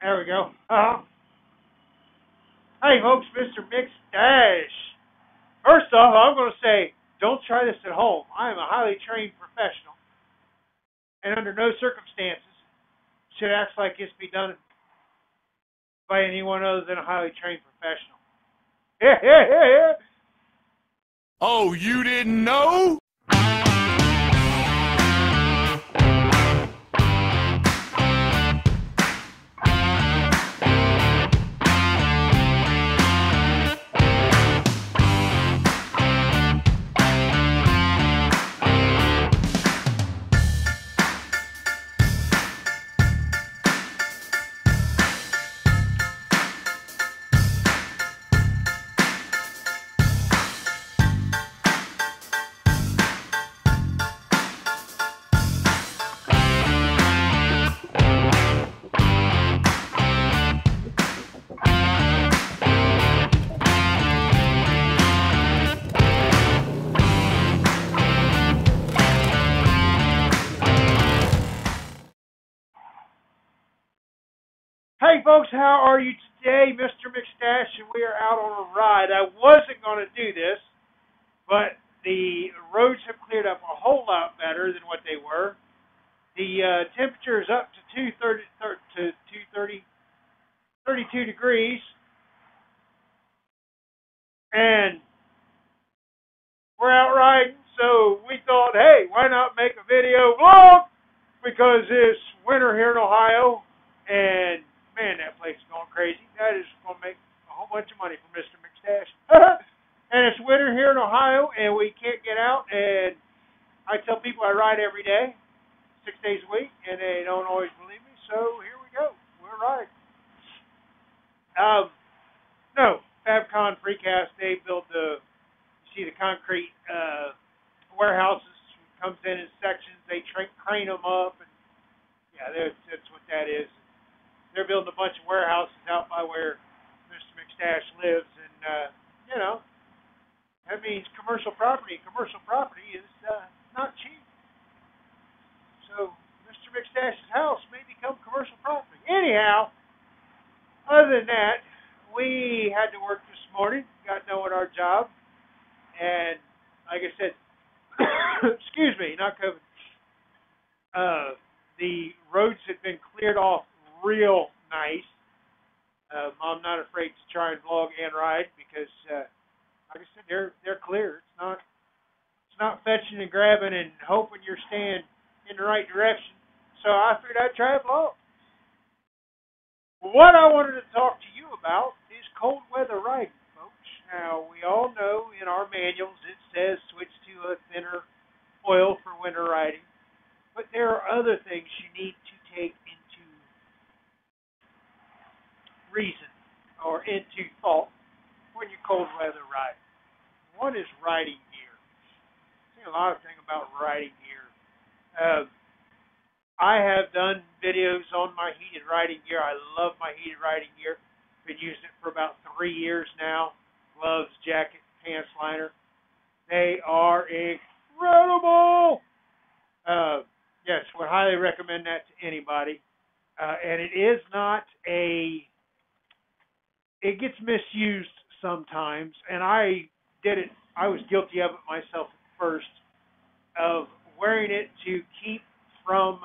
There we go. Hey, folks, Mr. McStache. First off, I'm going to say, don't try this at home. I am a highly trained professional, and under no circumstances should acts like this be done by anyone other than a highly trained professional. Yeah, yeah, yeah, yeah. Oh, you didn't know? Hey, folks, how are you today? Mr. McStache, and we are out on a ride. I wasn't going to do this, but the roads have cleared up a whole lot better than what they were. The temperature is up to 32 degrees, and we're out riding, so we thought, hey, why not make a video vlog? Because it's winter here in Ohio, and man, that place is going crazy. That is going to make a whole bunch of money for Mr. McStache. And it's winter here in Ohio, and we can't get out. And I tell people I ride every day, 6 days a week, and they don't always believe me. So here we go. We're riding. No, Fabcon Precast, they build the, you see the concrete warehouses. Comes in sections. They crane them up. And yeah, that's what that is. They're building a bunch of warehouses out by where Mr. McStache lives, and that means commercial property. Commercial property is not cheap. So Mr. McStache's house may become commercial property. Anyhow, other than that, we had to work this morning. Got knowing our job, and like I said, excuse me, not COVID. The roads have been cleared off real nice. I'm not afraid to try and vlog and ride because, like I said, they're clear. It's not fetching and grabbing and hoping you're staying in the right direction. So I figured I'd try a vlog. What I wanted to talk to you about is cold weather riding, folks. Now we all know in our manuals it says switch to a thinner oil for winter riding, but there are other things you need to take into reason or into thought when you cold weather ride. One is riding gear. I've seen a lot of things about riding gear. I have done videos on my heated riding gear. I love my heated riding gear. Been using it for about 3 years now. Gloves, jacket, pants liner. They are incredible. Yes, would highly recommend that to anybody. And it is not it gets misused sometimes, and I was guilty of it myself at first, of wearing it to keep from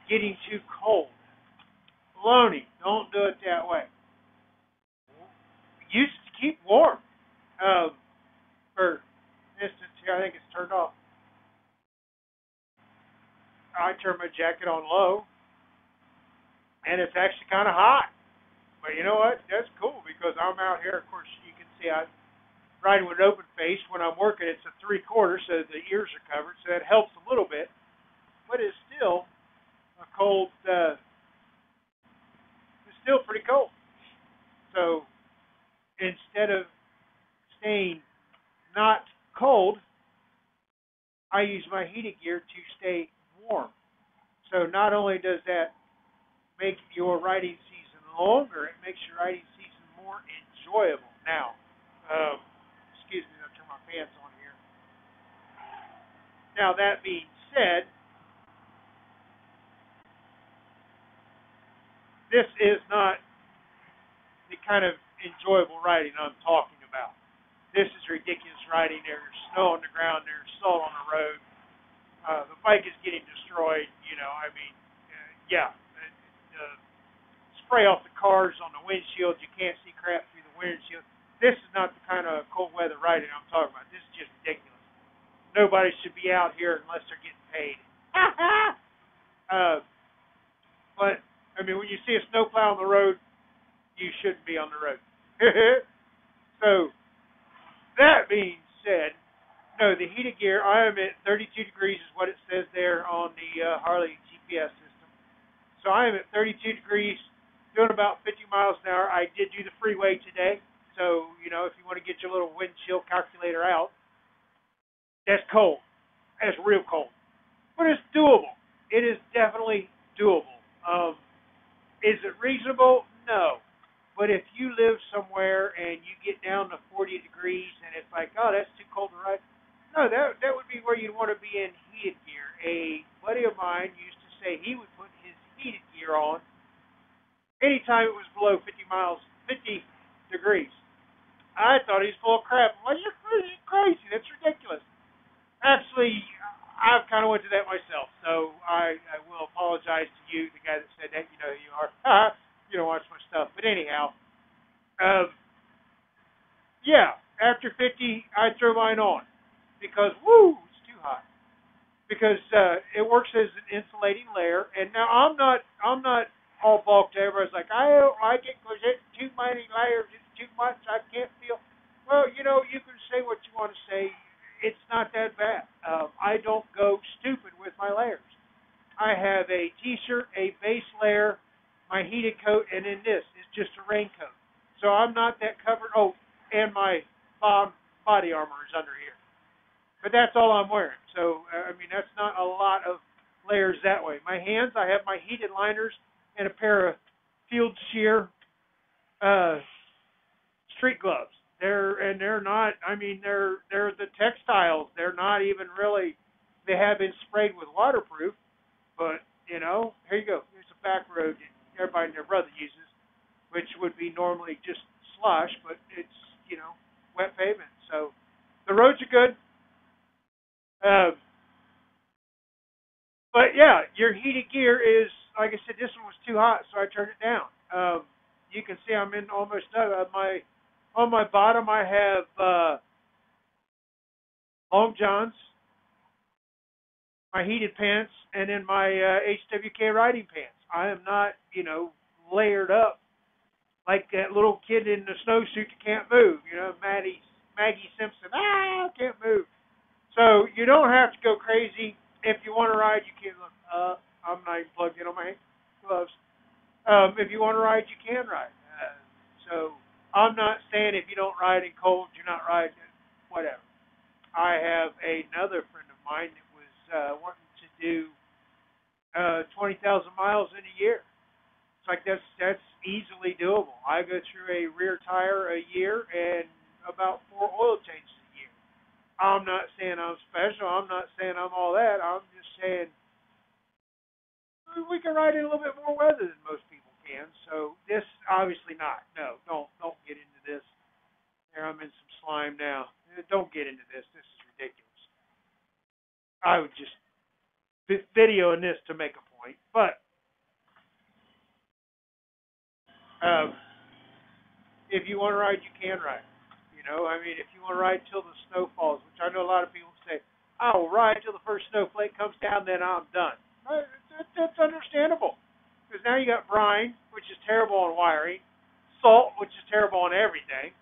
getting too cold. Baloney, don't do it that way. Use it to keep warm. For instance, here, I think it's turned off. I turn my jacket on low, and it's actually kind of hot. But you know what? That's cool because I'm out here. Of course, you can see I'm riding with an open face. When I'm working, it's a 3/4, so the ears are covered, so that helps a little bit. But it's still a cold. It's still pretty cold. So instead of staying not cold, I use my heated gear to stay warm. So not only does that make your riding season longer, it makes your riding season more enjoyable. Now, excuse me, I'll turn my pants on here. Now, that being said, this is not the kind of enjoyable riding I'm talking about. This is ridiculous riding. There's snow on the ground. There's salt on the road. The bike is getting destroyed. Yeah. Spray off the cars on the windshield. You can't see crap through the windshield. This is not the kind of cold weather riding I'm talking about. This is just ridiculous. Nobody should be out here unless they're getting paid. But, when you see a snowplow on the road, you shouldn't be on the road. So, that being said, no, the heated gear, I am at 32 degrees is what it says there on the Harley GPS system. So I am at 32 degrees, doing about 50 miles an hour. I did do the freeway today. So, if you want to get your little wind chill calculator out, that's cold. That's real cold. But it's doable. It is definitely doable. Is it reasonable? No. But if you live somewhere and you get down to 40 degrees and it's like, oh, that's too cold to ride, no, that would be where you'd want to be in heated gear. A buddy of mine used to say he would put his heated gear on anytime it was below 50 degrees. I thought he was full of crap. I'm like, you're crazy. That's ridiculous. Actually, I've kind of went to that myself, so I will apologize to you, the guy that said that. You know who you are. You don't watch my stuff. But anyhow, yeah, after 50, I throw mine on because, it's too hot. Because it works as an insulating layer. And now I'm not all balked. Everybody's like, I don't like it because it's too many layers. It's too much. I can't feel. Well, you can say what you want to say. It's not that bad. I don't go stupid with my layers. I have a t-shirt, a base layer, my heated coat, and then this is just a raincoat. So I'm not that covered. Oh, and my body armor is under here. But that's all I'm wearing. So, that's not a lot of layers that way. My hands, I have my heated liners and a pair of field shear street gloves. They're not, they're the textiles. They're not even really, they have been sprayed with waterproof, but, here you go. Here's a back road that everybody and their brother uses, which would be normally just slush, but it's, wet pavement. So the roads are good. But yeah, your heated gear is, like I said, this one was too hot, so I turned it down. You can see I'm in almost done. On my bottom, I have long johns, my heated pants, and then my HWK riding pants. I am not, layered up like that little kid in the snowsuit that can't move. Maggie Simpson. Can't move. So you don't have to go crazy. If you want to ride, you can. I'm not even plugged in on my gloves. If you want to ride, you can ride. So I'm not saying if you don't ride in cold, you're not riding. Whatever. I have another friend of mine that was wanting to do 20,000 miles in a year. It's like that's easily doable. I go through a rear tire a year and about 4 oil changes a year. I'm not saying I'm special. I'm not saying I'm all that. I'm just saying we can ride in a little bit more weather than most people can. So this, obviously not. No, don't get into this. There, I'm in some slime now. Don't get into this. This is ridiculous. I would just videoing this to make a point. But if you want to ride, you can ride. If you want to ride till the snow falls, which I know a lot of people say, I will ride till the first snowflake comes down, then I'm done. That's understandable. Because now you got brine, which is terrible on wiring, salt, which is terrible on everything.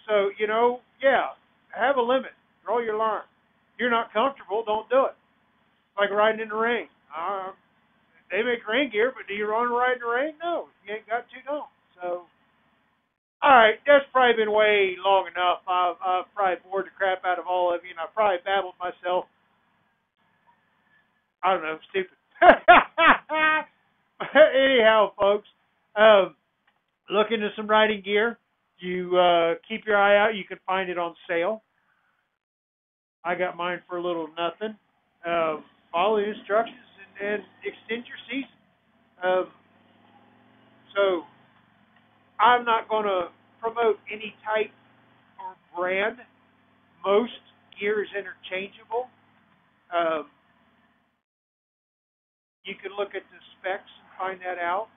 So, yeah, have a limit. Draw your line. If you're not comfortable, don't do it. It's like riding in the rain. They make rain gear, but do you want to ride in the rain? No. If you ain't got to, don't. So, all right, that's probably been way long enough. I've probably bored the crap out of all of you, and I've probably babbled myself. I don't know, stupid. Anyhow, folks, look into some riding gear. You keep your eye out. You can find it on sale. I got mine for a little nothing. Follow the instructions and extend your season. I'm not going to promote any type or brand. Most gear is interchangeable. You can look at the specs and find that out.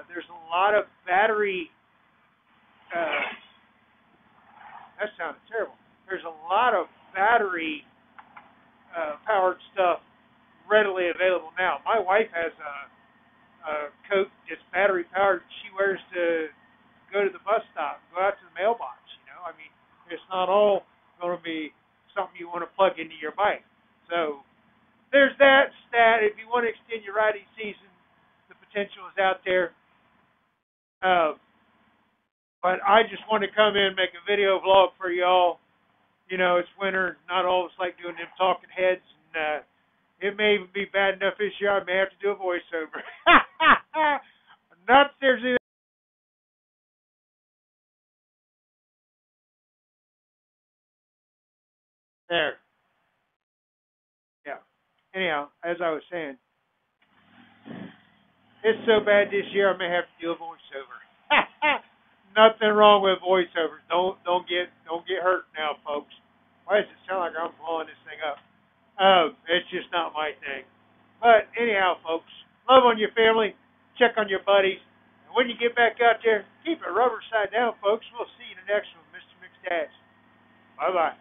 There's a lot of battery. That sounded terrible. There's a lot of battery powered stuff readily available now. My wife has a coat that's battery powered. She wears to go to the bus stop, go out to the mailbox. I mean, it's not all going to be something you want to plug into your bike. So there's that stat. If you want to extend your riding season, the potential is out there. But I just want to come in and make a video vlog for y'all. It's winter. Not all of us like doing them talking heads. And it may even be bad enough this year I may have to do a voiceover. Not seriously. There. Yeah. Anyhow, as I was saying, it's so bad this year I may have to do a voiceover. Nothing wrong with voiceovers. Don't get hurt now, folks. Why does it sound like I'm blowing this thing up? It's just not my thing. But anyhow, folks, love on your family, check on your buddies, and when you get back out there, keep it rubber side down, folks. We'll see you in the next one, Mr. McStache. Bye bye.